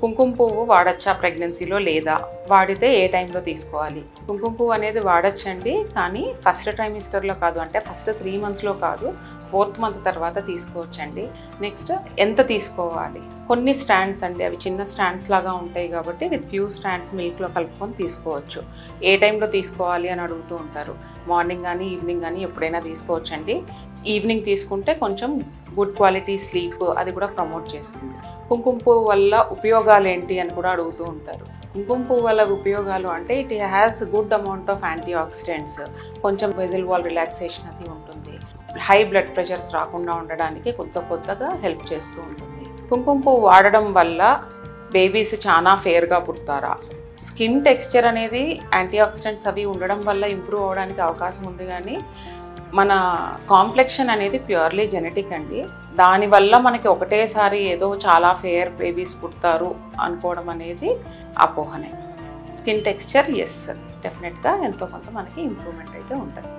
కుంకుమ పువ్వు వాడచ్చా ప్రెగ్నెన్సీలో లేదా, వాడితే ఏ టైంలో తీసుకోవాలి? కుంకుమ పువ్వు అనేది వాడచ్చండి, కానీ ఫస్ట్ ట్రైమిస్టర్లో కాదు, అంటే ఫస్ట్ 3 monthsలో కాదు, 4th month తర్వాత తీసుకోవచ్చండి. నెక్స్ట్ ఎంత తీసుకోవాలి? కొన్ని స్టాండ్స్ అండి, అవి చిన్న స్టాండ్స్ లాగా ఉంటాయి కాబట్టి విత్ ఫ్యూ స్టాండ్స్ మిల్క్లో కలుపుకొని తీసుకోవచ్చు. ఏ టైంలో తీసుకోవాలి అని అడుగుతూ ఉంటారు. మార్నింగ్ కానీ ఈవినింగ్ కానీ ఎప్పుడైనా తీసుకోవచ్చండి. ఈవినింగ్ తీసుకుంటే కొంచెం గుడ్ క్వాలిటీ స్లీప్ అది కూడా ప్రమోట్ చేస్తుంది. కుంకుమ పువ్వు వల్ల ఉపయోగాలు ఏంటి అని కూడా అడుగుతూ ఉంటారు. కుంకుమ పువ్వు వల్ల ఉపయోగాలు అంటే it has good amount of antioxidants, కొంచెం వెజల్ వాల్ రిలాక్సేషన్ అది ఉంటుంది, హై బ్లడ్ ప్రెషర్స్ రాకుండా ఉండడానికి కొత్తగా హెల్ప్ చేస్తూ ఉంటుంది. కుంకుమ పువ్వు వాడడం వల్ల బేబీస్ చాలా ఫేర్గా పుడతారా? స్కిన్ టెక్స్చర్ అనేది యాంటీ ఆక్సిడెంట్స్ అవి ఉండడం వల్ల ఇంప్రూవ్ అవ్వడానికి అవకాశం ఉంది, కానీ మన కాంప్లెక్షన్ అనేది ప్యూర్లీ జెనెటిక్ అండి. దానివల్ల మనకి ఒకటేసారి ఏదో చాలా ఫేర్ బేబీస్ పుడతారు అనుకోవడం అనేది అపోహనే. స్కిన్ టెక్స్చర్ ఎస్, డెఫినెట్గా ఎంతో కొంత మనకి ఇంప్రూవ్మెంట్ అయితే ఉంటుంది.